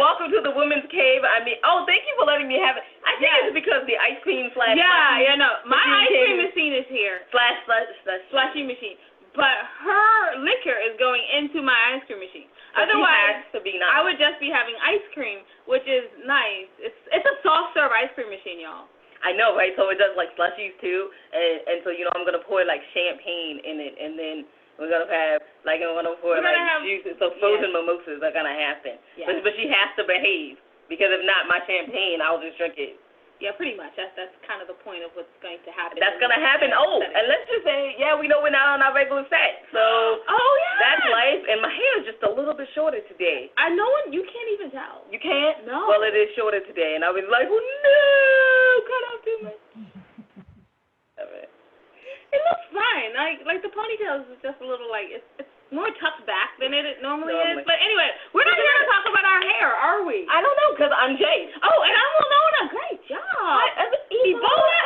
welcome to the women's cave. I mean, thank you for letting me have it. I think it's because the ice cream / My ice cream machine is here. Slushy machine. But her liquor is going into my ice cream machine. Otherwise, I would just be having ice cream, which is nice. It's a soft serve ice cream machine, y'all. I know, right? So it does like slushies too, and so I'm gonna pour like champagne in it, and then we're gonna have like pour juices. So frozen mimosas are gonna happen. Yeah. But she has to behave, because if not, my champagne, I'll just drink it. Yeah, pretty much. That's kind of the point of what's going to happen. That's going to happen. Oh, and let's just say, we know we're not on our regular set. So that's life. And my hair is just a little bit shorter today. I know, you can't even tell. You can't? No. Well, it is shorter today. And I was like, oh, no, cut off too much. It looks fine. Like the ponytails is just a little it's more tucked back than it normally is. But anyway, we're not here to talk about our hair, are we? I don't know, because I'm Jay. Oh, and I'm Winona. Great job. Ebola.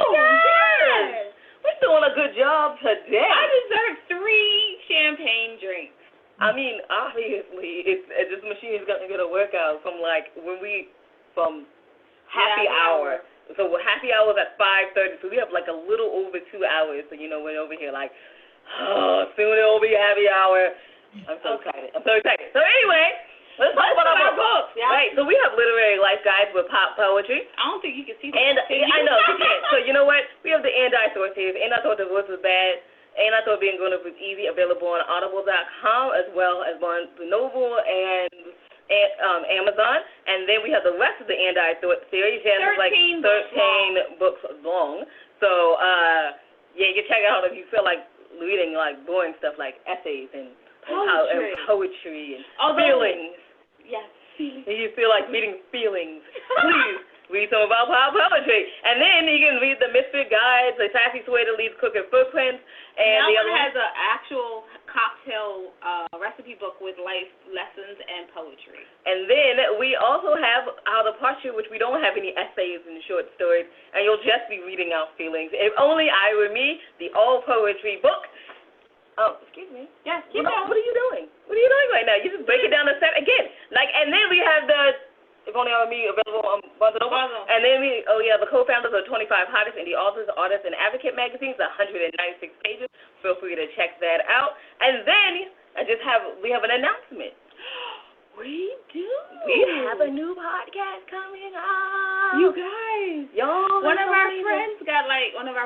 Yes. We're doing a good job today. I deserve 3 champagne drinks. I mean, obviously, this machine is going to get a workout from happy hour. So happy hour is at 5:30. So we have like a little over 2 hours. So we're over here like, soon it'll be happy hour. I'm so excited. So anyway, let's talk about our books. Yeah. Right. So we have literary life guides with pop poetry. I don't think you can see that. And I know you can't. So you know what? We have the And I Thought series. And I Thought Divorce Was Bad. And I Thought Being Grown Up Was Easy. Available on Audible.com as well as Barnes & Noble and Amazon. And then we have the rest of the And I Thought series. 13 books long. So you can check it out if you feel like reading like boring stuff like essays and poetry and feelings. Yes, feelings. If you feel like reading feelings, please read some of our poetry. And then you can read the Misfit Guides, the Sassy Sweater Leaves Cooking Footprints, and that the one other has an actual cocktail recipe book with life lessons and poetry. And then we also have the portrait, which we don't have any essays and short stories, and you'll just be reading out feelings. If Only I Were Me, the all poetry book. Excuse me. Yes, keep going. What are you doing? What are you doing right now? You just break it down a step again. And then we have the If Only I Were Me available on Barnes & Noble. And then the co-founders of 25 Hottest Indie Authors, Artists, and Advocate magazines, 196 pages. Feel free to check that out. And then we have an announcement. We do. We have a new podcast coming up. You guys. Y'all. One of our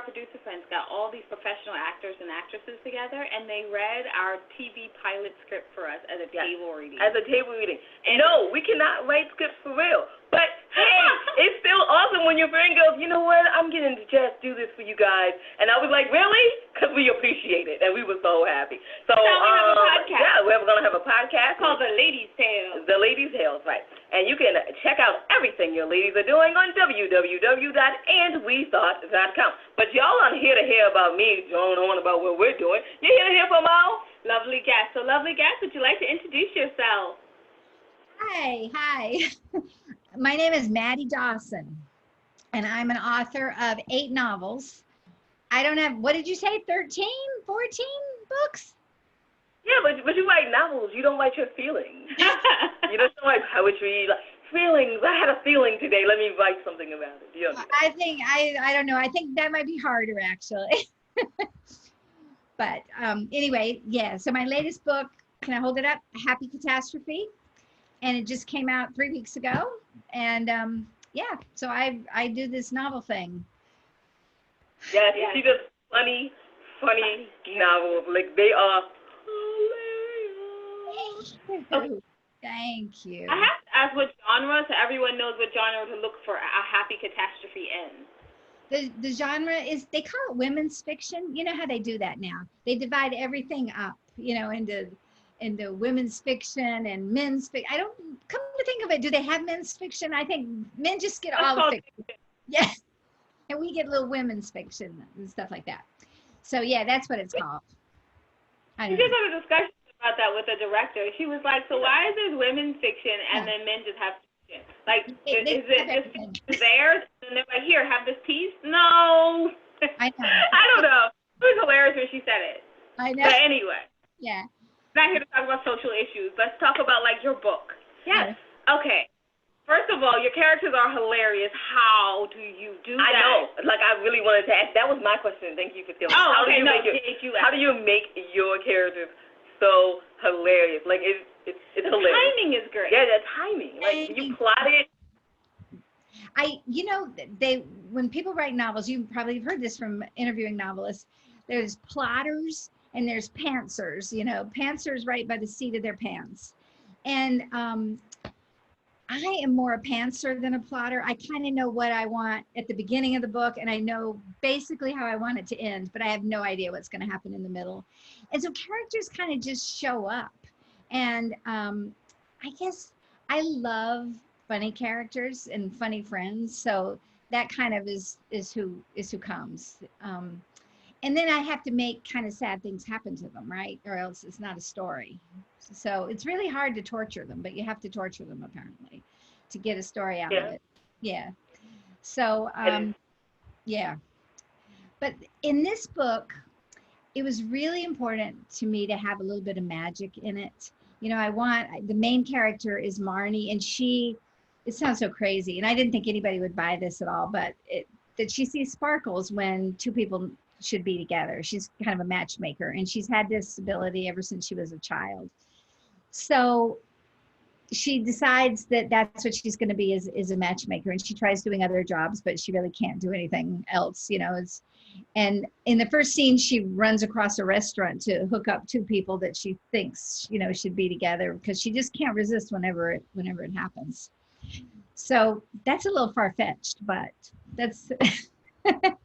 producer friends got all these professional actors and actresses together, and they read our TV pilot script for us as a table reading. As a table reading. And no, we cannot write scripts for real. But, hey, it's still awesome when your friend goes, you know what, I'm getting to just do this for you guys. And I was like, really? Because we appreciate it, and we were so happy. So we have a podcast. Yeah, we're going to have a podcast. Called The Ladies' Tales. The Ladies' Tales, right. And you can check out everything your ladies are doing on www.andwethought.com. But y'all aren't here to hear about me going on about what we're doing. You're here to hear from our lovely guest. So, lovely guest, would you like to introduce yourself? Hi. My name is Maddie Dawson, and I'm an author of 8 novels. I don't have, what did you say, 13, 14 books? Yeah, but you write novels. You don't write your feelings. You don't write poetry. Feelings. I had a feeling today. Let me write something about it. I think, I don't know. I think that might be harder, actually. But anyway, yeah. So my latest book, can I hold it up? Happy Catastrophe. And it just came out 3 weeks ago. And so I do this novel thing. Yes, she does funny novels. Like, they are hilarious. Thank you. I have to ask what genre, so everyone knows what genre to look for a happy catastrophe in. The genre is, they call it women's fiction. You know how they do that now. They divide everything up, into women's fiction and men's fiction. I don't, come to think of it, do they have men's fiction? I think men just get all the fiction. Yes. And we get little women's fiction and stuff like that. So yeah, that's what it's called. We just had a discussion about that with the director. She was like, so why is there women's fiction and then men just have fiction? Like, is it just theirs? And they're like, here, have this piece? No. I know. I don't know. It was hilarious when she said it. I know. But anyway. Yeah. Not here to talk about social issues. Let's talk about, like, your book. Yes. Okay. First of all, your characters are hilarious. How do you do that? I know. Like, I really wanted to ask. That was my question. Thank you for stealing. Oh, okay. How do you make your characters so hilarious? Like, it's hilarious. Timing is great. Yeah, the timing. Like, you plot it. When people write novels, you probably have heard this from interviewing novelists, there's plotters and there's pantsers. Pantsers write by the seat of their pants. And I am more a pantser than a plotter. I kind of know what I want at the beginning of the book, and I know basically how I want it to end, but I have no idea what's going to happen in the middle. And so characters kind of just show up. And I guess I love funny characters and funny friends, so that kind of is who comes. And then I have to make kind of sad things happen to them, right? Or else it's not a story. So it's really hard to torture them, but you have to torture them apparently to get a story out of it. Yeah. So, yeah. But in this book, it was really important to me to have a little bit of magic in it. The main character is Marnie, and it sounds so crazy, and I didn't think anybody would buy this at all, but that she sees sparkles when two people should be together. She's kind of a matchmaker, and she's had this ability ever since she was a child. So she decides that that's what she's going to be, is a matchmaker, and she tries doing other jobs, but she really can't do anything else, and in the first scene, she runs across a restaurant to hook up two people that she thinks, should be together, because she just can't resist whenever it happens. So that's a little far-fetched, but that's I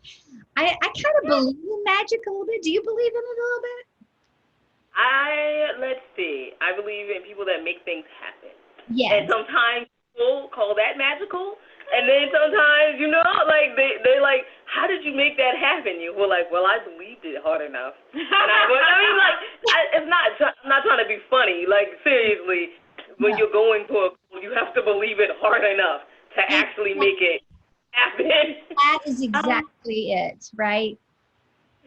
kind of believe in magic a little bit. Do you believe in it a little bit? Let's see. I believe in people that make things happen. Yes. And sometimes people call that magical. And then sometimes, like, they like, how did you make that happen? You were like, well, I believed it hard enough. And I'm not trying to be funny. Like, seriously, when you're going for a goal, you have to believe it hard enough to actually make it happen. That is exactly it, right?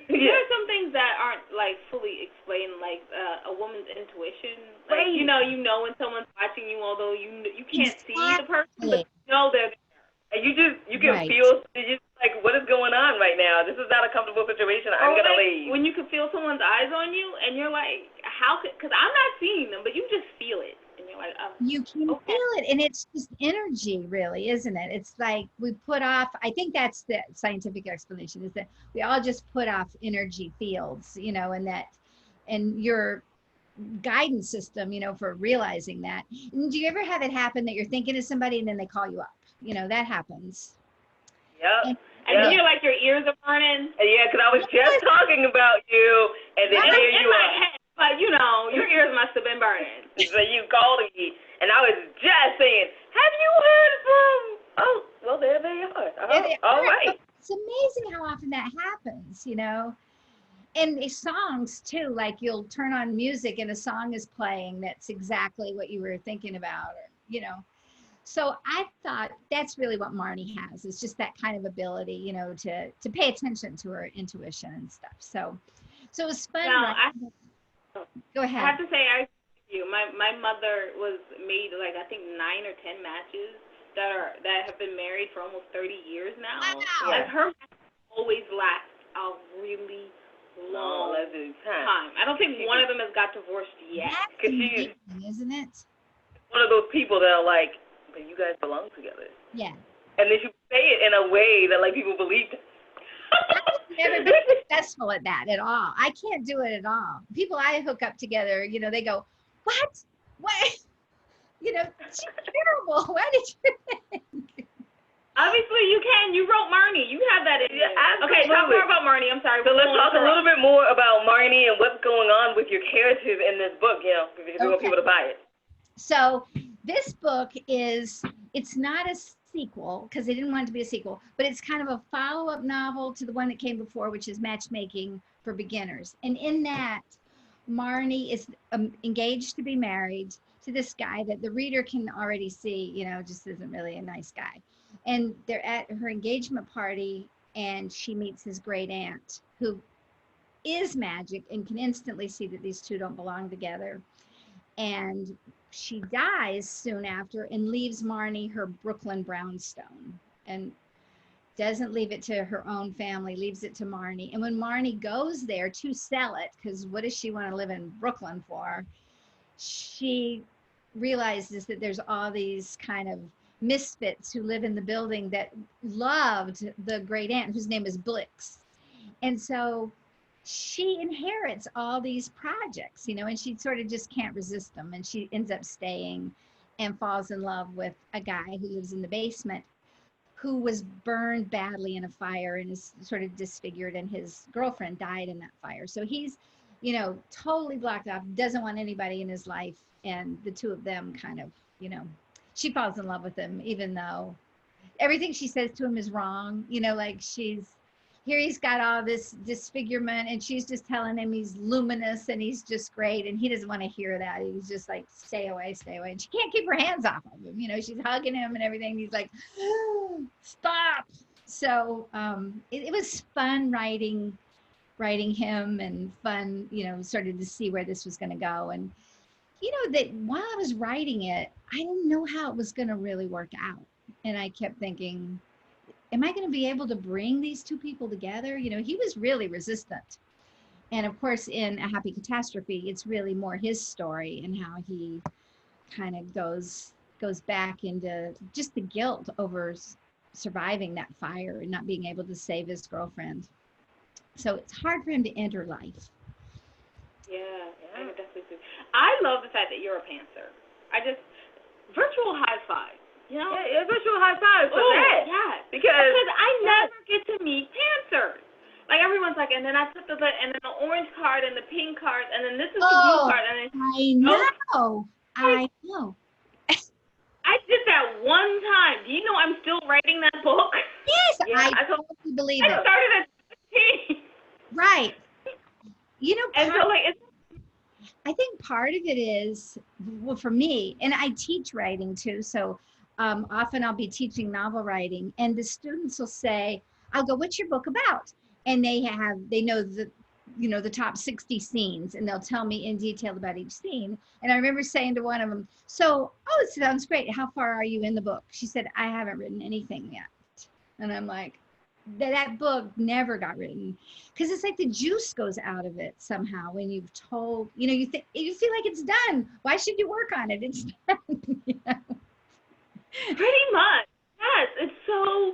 There are some things that aren't like fully explained, like a woman's intuition. Like, right. You know when someone's watching you, although you can't see the person, but you know they're there. And you can feel, you're just like, what is going on right now? This is not a comfortable situation. I'm gonna leave. When you can feel someone's eyes on you, and you're like, because I'm not seeing them, but you just feel it. Like, you can feel it, and it's just energy, really, isn't it? It's like we put off, I think that's the scientific explanation, is that we all just put off energy fields, and your guidance system, for realizing that. And do you ever have it happen that you're thinking of somebody and then they call you up? That happens. Yep. And then you're like, your ears are burning. Yeah, because I was just talking about you, and then here you are. But, your ears must have been burning. So you called me, and I was just saying, have you heard from, oh, well, there they are. All right. It's amazing how often that happens, And the songs, too, like you'll turn on music and a song is playing that's exactly what you were thinking about, So I thought that's really what Marnie has, is just that kind of ability, to pay attention to her intuition and stuff. So it was fun. Go ahead. I have to say, I agree with you. My mother was made like I think 9 or 10 matches that have been married for almost 30 years now. Wow. Like her matches always last a really long time. I don't think one of them has got divorced yet. That's amazing, isn't it? One of those people that are like, but you guys belong together. Yeah. And then you say it in a way that like people believe it. I've never been successful at that at all. I can't do it at all. People I hook up together, they go, what? She's terrible. Why did you think? Obviously you can. You wrote Marnie. You have that in you. Okay, talk more about Marnie. I'm sorry. So let's talk a little bit more about Marnie and what's going on with your characters in this book, because we want people to buy it. So this book it's not a sequel, because they didn't want it to be a sequel, but it's kind of a follow-up novel to the one that came before, which is Matchmaking for Beginners. And in that, Marnie is engaged to be married to this guy that the reader can already see, just isn't really a nice guy. And they're at her engagement party, and she meets his great aunt, who is magic and can instantly see that these two don't belong together. And she dies soon after and leaves Marnie her Brooklyn brownstone, and doesn't leave it to her own family, leaves it to Marnie. And when Marnie goes there to sell it, because what does she want to live in Brooklyn for? She realizes that there's all these kind of misfits who live in the building that loved the great aunt, whose name is Blix. And so she inherits all these projects, and she sort of just can't resist them. And she ends up staying and falls in love with a guy who lives in the basement, who was burned badly in a fire and is sort of disfigured, and his girlfriend died in that fire. So he's, totally blocked off, doesn't want anybody in his life. And the two of them kind of, she falls in love with him, even though everything she says to him is wrong. Like he's got all this disfigurement, and she's just telling him he's luminous and he's just great. And he doesn't want to hear that. He's just like, stay away, stay away. And she can't keep her hands off of him. She's hugging him and everything. He's like, oh, stop. So it was fun writing him, and fun, sort of to see where this was going to go. And, that while I was writing it, I didn't know how it was going to really work out. And I kept thinking, am I going to be able to bring these two people together? He was really resistant. And of course, in A Happy Catastrophe, it's really more his story and how he kind of goes back into just the guilt over surviving that fire and not being able to save his girlfriend. So it's hard for him to enter life. Yeah, I can definitely see. I love the fact that you're a pantser. Virtual high five. Yeah, virtual high five for that. Yeah, because I never get to meet pantsers. Like everyone's like, and then I put and then the orange card and the pink card, and then this is the blue card, and then I know. I did that one time. Do you know I'm still writing that book? Yes, yeah, I totally believe it. I started at 15. Right. And so I think part of it is, well, for me, and I teach writing too, so often I'll be teaching novel writing, and the students will say, I'll go, what's your book about? And they know the top 60 scenes, and they'll tell me in detail about each scene. And I remember saying to one of them, it sounds great. How far are you in the book? She said, I haven't written anything yet. And I'm like, that book never got written, because it's like the juice goes out of it somehow when you've told, you feel like it's done. Why should you work on it? It's done. Pretty much. Yes, it's so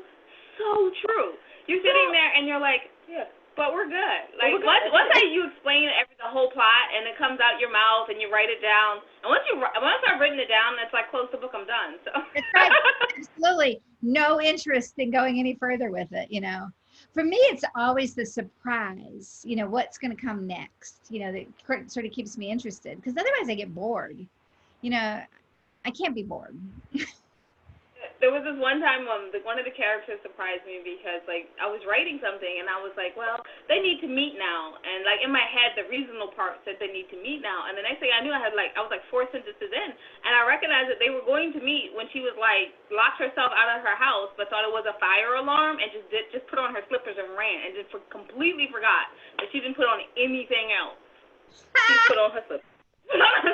true. You're sitting there and you're like, yeah, but we're good. Like once you explain the whole plot and it comes out your mouth and you write it down, and once I've written it down, it's like close the book, I'm done. So that's right. Absolutely no interest in going any further with it. For me, it's always the surprise. What's going to come next. That sort of keeps me interested, because otherwise I get bored. I can't be bored. There was this one time one of the characters surprised me, because I was writing something and I was like, well, they need to meet now, and in my head the reasonable part said they need to meet now, and the next thing I knew I was 4 sentences in, and I recognized that they were going to meet when she was locked herself out of her house but thought it was a fire alarm and just put on her slippers and ran, and just completely forgot that she didn't put on anything else. She put on her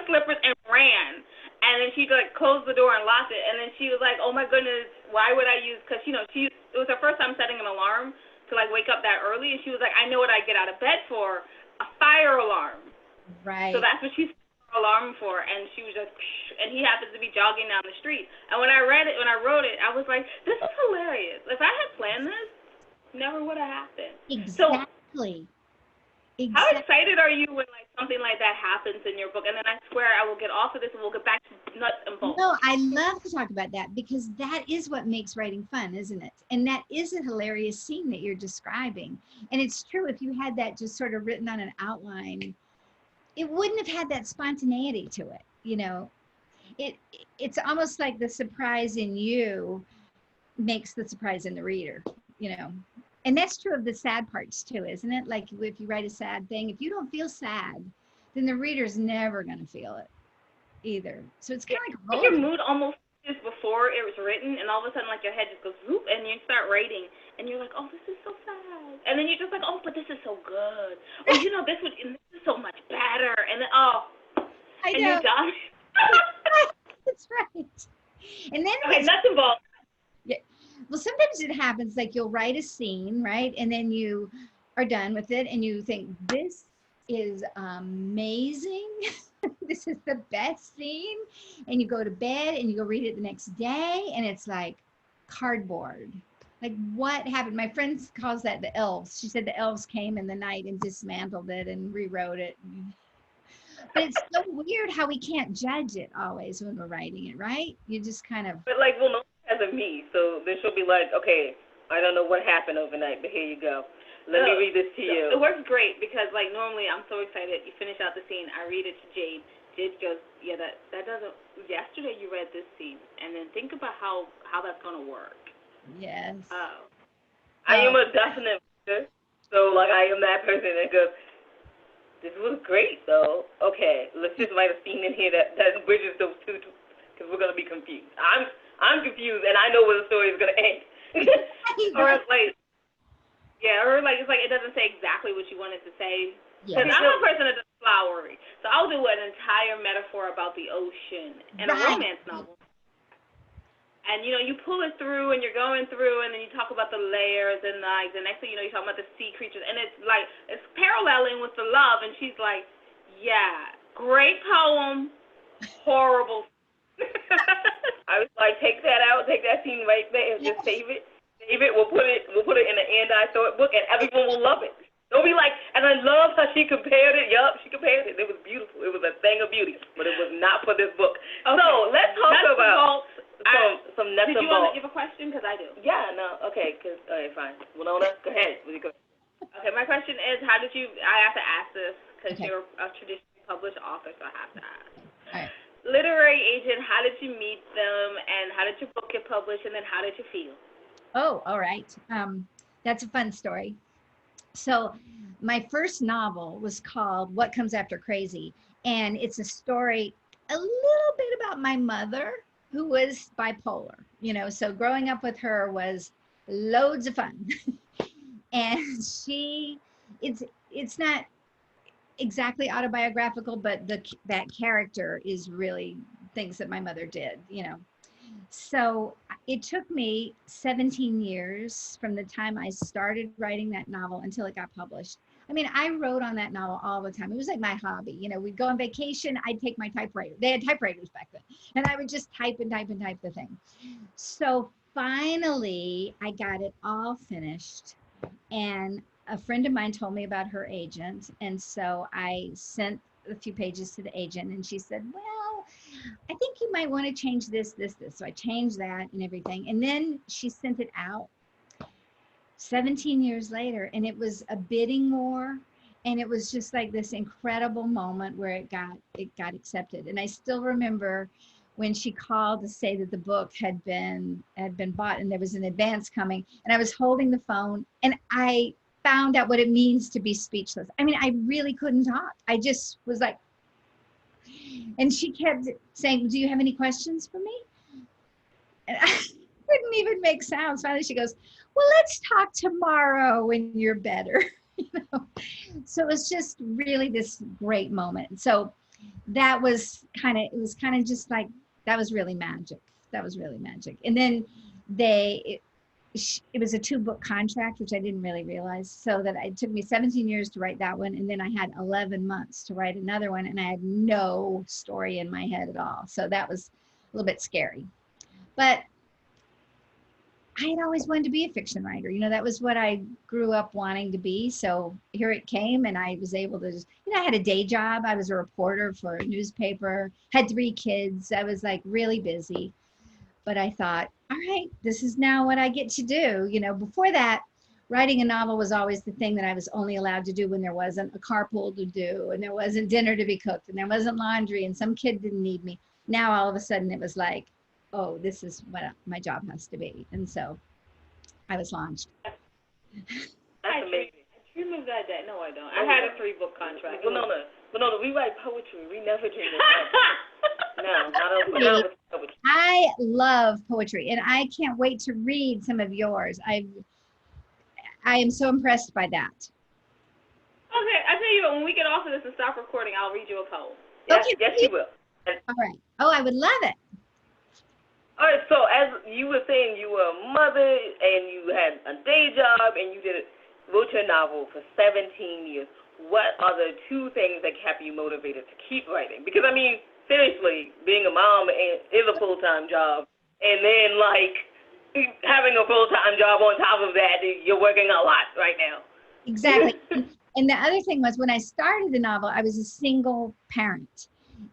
slippers and ran. And then she closed the door and locked it, and then she was like, oh my goodness, why would I use, because it was her first time setting an alarm to wake up that early, and she was like, I know what I get out of bed for, a fire alarm. Right. So that's what she set her alarm for, and she was just, and he happens to be jogging down the street. And when I wrote it, I was like, this is hilarious. If I had planned this, never would have happened. Exactly. How excited are you when something like that happens in your book? And then I swear I will get off of this and we'll get back to nuts and bolts. No, I love to talk about that, because that is what makes writing fun, isn't it? And that is a hilarious scene that you're describing. And it's true, if you had that just sort of written on an outline, it wouldn't have had that spontaneity to it. It's almost like the surprise in you makes the surprise in the reader, And that's true of the sad parts too, isn't it? Like if you write a sad thing, if you don't feel sad, then the reader's never going to feel it either. So it's kind of like your mood almost is before it was written, and all of a sudden your head just goes whoop, and you start writing, and you're like, oh, this is so sad, and then you're just like, oh, but this is so good. Oh, this is so much better, and then I and know. you're done. That's right. And then okay, nuts and bolts. Yeah. Well, sometimes it happens like you'll write a scene, right? And then you are done with it and you think, this is amazing. This is the best scene. And you go to bed and you go read it the next day and it's like cardboard. Like, what happened? My friend calls that the elves. She said the elves came in the night and dismantled it and rewrote it. But it's so weird how we can't judge it always when we're writing it, right? You just kind of. But like, well, no one has a me, so then she'll be like, okay, I don't know what happened overnight, but here you go. Let me read this to you. It works great because, like, normally I'm so excited. You finish out the scene. I read it to Jade. Jade goes, yeah, that doesn't. Yesterday you read this scene, and then think about how that's gonna work. Yes. Oh. I am a definite reader, so like I am that person that goes, this was great though. Okay, let's just write a scene in here that bridges those two, because we're gonna be confused. I'm confused, and I know where the story is gonna end. Or like. Yeah, or like it's like it doesn't say exactly what you wanted to say. Because I'm a person that does flowery, so I'll do an entire metaphor about the ocean in a romance novel. And you know, you pull it through, and you're going through, and then you talk about the layers, and like the next thing you know, you're talking about the sea creatures, and it's like it's paralleling with the love, and she's like, yeah, great poem, horrible. I was like, take that out, take that scene right there, and just save it. We'll put it in the anti-thought book, and everyone will love it. Don't be like, and I love how she compared it. Yup, she compared it. It was beautiful. It was a thing of beauty, but it was not for this book. Okay. So let's talk about some nuts and bolts. Did you want to give a question? Because I do. Yeah, no, okay. All right, fine. Winona, go ahead. Okay, my question is, I have to ask this because you're a traditionally published author, so I have to ask. All right. Literary agent, how did you meet them, and how did your book get published, and then how did you feel? Oh, all right. That's a fun story. So my first novel was called What Comes After Crazy. And it's a story a little bit about my mother, who was bipolar, you know, so growing up with her was loads of fun. And it's not exactly autobiographical, but that character is really things that my mother did, you know. So it took me 17 years from the time I started writing that novel until it got published. I mean, I wrote on that novel all the time. It was like my hobby. You know, we'd go on vacation, I'd take my typewriter. They had typewriters back then. And I would just type and type and type the thing. So finally, I got it all finished. And a friend of mine told me about her agent. And so I sent a few pages to the agent, and she said, well, I think you might want to change this. So I changed that and everything. And then she sent it out 17 years later, and it was a bidding war. And it was just like this incredible moment where it got accepted. And I still remember when she called to say that the book had been bought and there was an advance coming, and I was holding the phone and I found out what it means to be speechless. I mean, I really couldn't talk. I just was like, and she kept saying, do you have any questions for me? And I couldn't even make sounds. Finally, she goes, well, let's talk tomorrow when you're better. You know? So it was just really this great moment. So that was kind of just like, that was really magic. And then it was a 2-book contract, which I didn't really realize. So that it took me 17 years to write that one. And then I had 11 months to write another one. And I had no story in my head at all. So that was a little bit scary. But I had always wanted to be a fiction writer. You know, that was what I grew up wanting to be. So here it came, and I was able to just, you know, I had a day job. I was a reporter for a newspaper, had 3 kids. I was like really busy. But I thought, all right, this is now what I get to do. You know, before that, writing a novel was always the thing that I was only allowed to do when there wasn't a carpool to do, and there wasn't dinner to be cooked, and there wasn't laundry, and some kid didn't need me. Now, all of a sudden, it was like, oh, this is what my job has to be. And so I was launched. That's amazing. I dream of that day. No, I don't. I had a 3-book contract. Winona, we write poetry. We never dream of that. No, not with poetry. I love poetry, and I can't wait to read some of yours. I am so impressed by that. Okay, I tell you what, when we get off of this and stop recording, I'll read you a poem. Yes, Okay. yes, you will. All right. Oh, I would love it. All right, so as you were saying, you were a mother and you had a day job and you wrote your novel for 17 years. What are the two things that kept you motivated to keep writing? Because, I mean, seriously, being a mom is a full-time job. And then, like, having a full-time job on top of that, you're working a lot right now. Exactly. And the other thing was, when I started the novel, I was a single parent.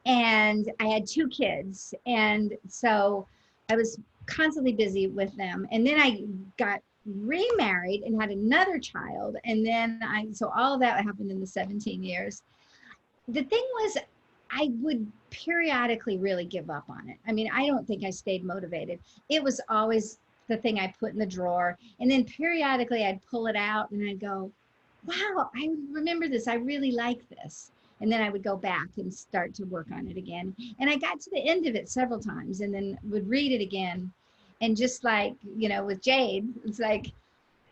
And I had 2 kids. And so I was constantly busy with them. And then I got remarried and had another child. And then so all of that happened in the 17 years. The thing was, I would periodically really give up on it. I mean, I don't think I stayed motivated. It was always the thing I put in the drawer. And then periodically I'd pull it out and I'd go, wow, I remember this. I really like this. And then I would go back and start to work on it again. And I got to the end of it several times and then would read it again. And just like, with Jade, it's like,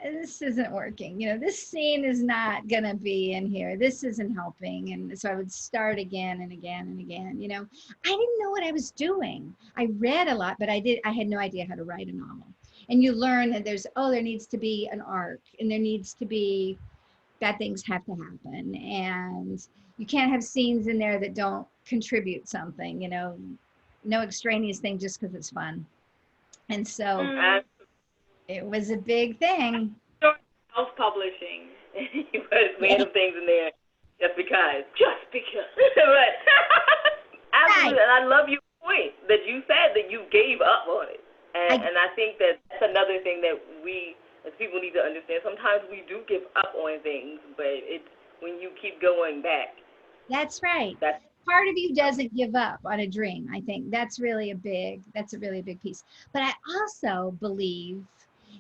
this isn't working. This scene is not going to be in here. This isn't helping. And so I would start again and again and again. I didn't know what I was doing. I read a lot, but I had no idea how to write a novel. And you learn that there needs to be an arc and there needs to be bad things have to happen. And you can't have scenes in there that don't contribute something, no extraneous thing just because it's fun. And so it was a big thing. Self-publishing. You put random things in there just because. But absolutely, and I love your point that you said that you gave up on it. And I think that's another thing that we as people need to understand. Sometimes we do give up on things, but it's when you keep going back. That's right. Part of you doesn't give up on a dream. I think that's really a really big piece. But I also believe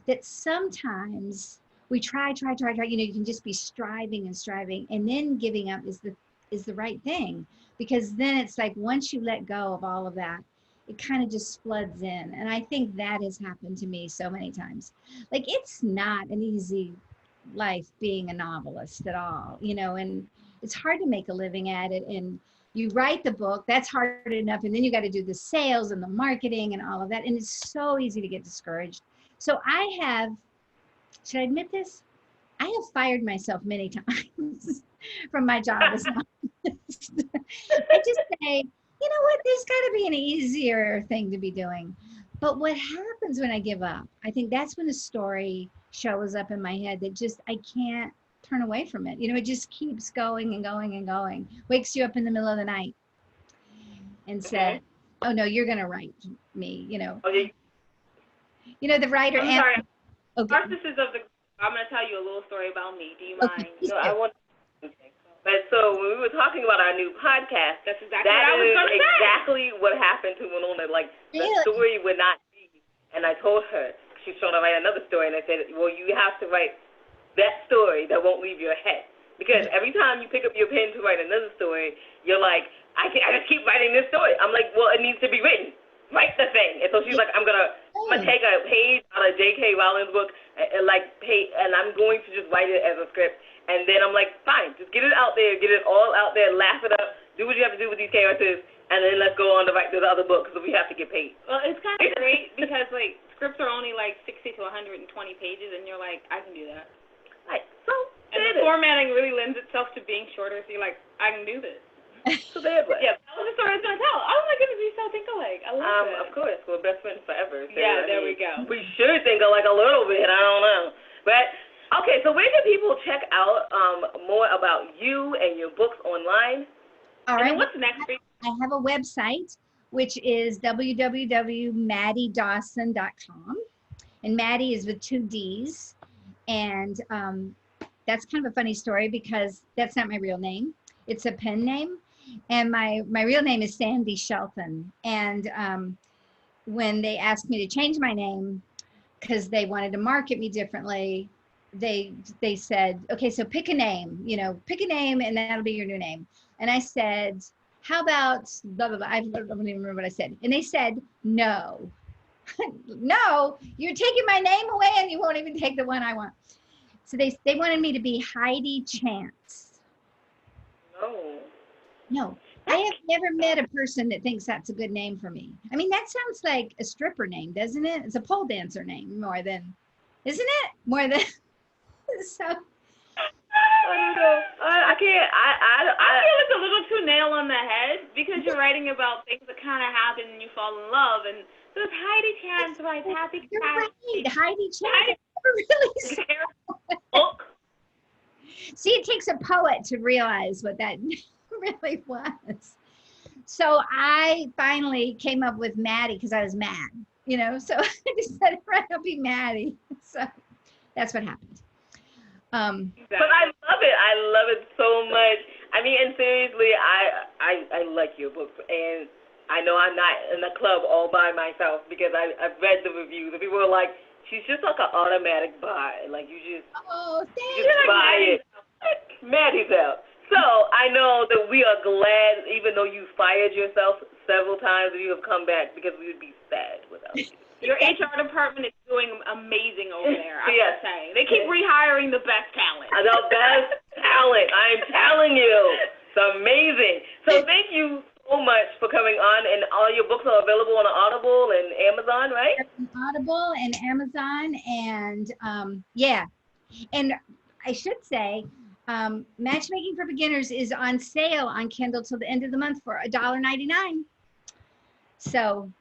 that sometimes we try. You can just be striving, and then giving up is the right thing, because then it's like once you let go of all of that, it kind of just floods in. And I think that has happened to me so many times. Like, it's not an easy life being a novelist at all, and it's hard to make a living at it. And you write the book, that's hard enough. And then you got to do the sales and the marketing and all of that. And it's so easy to get discouraged. So should I admit this? I have fired myself many times from my job as an novelist. I just say, you know what, there's got to be an easier thing to be doing. But what happens when I give up? I think that's when a story shows up in my head that just, I can't turn away from it. It just keeps going and going and going. Wakes you up in the middle of the night and said, oh no, you're going to write me, Okay. The writer. I'm sorry. Narcissist of the group. I'm going to tell you a little story about me. Do you mind? No, I want. But so when we were talking about our new podcast, that's exactly what happened to Winona. Like, the Really? story would not be. And I told her, she's trying to write another story, and I said, well, you have to write that story that won't leave your head. Because every time you pick up your pen to write another story, you're like, I just keep writing this story. I'm like, well, it needs to be written. Write the thing. And so she's like, I'm gonna take a page out of J.K. Rowling's book and I'm going to just write it as a script. And then I'm like, fine, just get it out there, get it all out there, laugh it up, do what you have to do with these characters, and then let's go on to write those other books because we have to get paid. Well, it's kind of great because scripts are only 60 to 120 pages, and you're like, I can do that. Right. So and the formatting really lends itself to being shorter, so you're like, I can do this. So there, but yeah, that was the story I was gonna tell. Oh my goodness, we so think alike. I love it. Of course, we're best friends forever. So, yeah, there we go. We should think alike a little bit. I don't know, but okay. So where can people check out more about you and your books online? All right. And what's next for you? I have a website, which is www.maddiedawson.com, and Maddie is with 2 D's, and that's kind of a funny story because that's not my real name. It's a pen name. And my real name is Sandy Shelton. And when they asked me to change my name because they wanted to market me differently, they said, okay, so pick a name, and that'll be your new name. And I said, how about blah, blah, blah. I don't even remember what I said. And they said, no. No, you're taking my name away and you won't even take the one I want. So they wanted me to be Heidi Chance. No. No, I have never met a person that thinks that's a good name for me. I mean, that sounds like a stripper name, doesn't it? It's a pole dancer name more than, isn't it? More than, so. I don't know. I can't. I feel it's a little too nail on the head because you're writing about things that kind of happen and you fall in love. And so it's Heidi Chance writes Happy You're Cat. right. Heidi Chance. Really book. See, it takes a poet to realize what that really was. So I finally came up with Maddie because I was mad, you know. So I decided, right, I'll be Maddie. So that's what happened. But I love it. I love it so much. I mean, and seriously, I like your books, and I know I'm not in the club all by myself because I've read the reviews. And people are like, she's just like an automatic buy. Like you just, buy it. Maddie's out. So I know that we are glad, even though you fired yourself several times, that you have come back because we would be sad without you. Your HR department is doing amazing over there, I have to say. They keep rehiring the best talent. The best talent. I'm telling you. It's amazing. So thank you so much for coming on. And all your books are available on Audible and Amazon, right? Audible and Amazon. And yeah. And I should say, Matchmaking for Beginners is on sale on Kindle till the end of the month for $1.99. So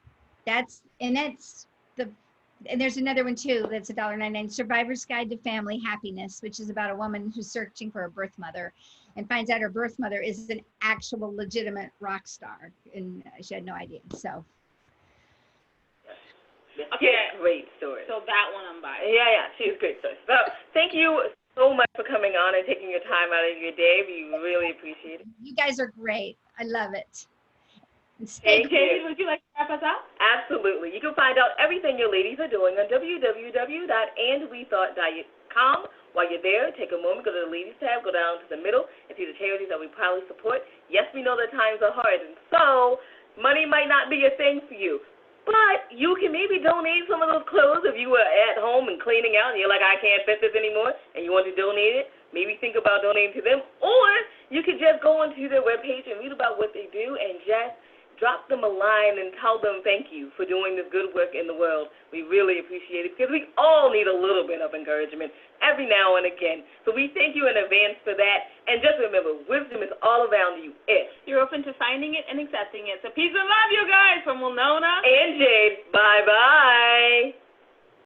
and there's another one too that's $1.99, Survivor's Guide to Family Happiness, which is about a woman who's searching for a birth mother and finds out her birth mother is an actual legitimate rock star, and she had no idea. So okay, great story. So that one I'm buying. Yeah, she's a great story. So thank you so much for coming on and taking your time out of your day. We really appreciate it. You guys are great. I love it. Thank you. Would you like to wrap us up? Absolutely. You can find out everything your ladies are doing on www.andwethought.com. While you're there, take a moment, go to the ladies tab, go down to the middle, and see the charities that we proudly support. Yes, we know that times are hard, and so money might not be a thing for you. But you can maybe donate some of those clothes if you were at home and cleaning out and you're like, I can't fit this anymore, and you want to donate it. Maybe think about donating to them. Or you could just go onto their webpage and read about what they do and just drop them a line and tell them thank you for doing this good work in the world. We really appreciate it because we all need a little bit of encouragement every now and again. So we thank you in advance for that. And just remember, wisdom is all around you if you're open to finding it and accepting it. So peace and love, you guys, from Winona and Jade. Bye-bye.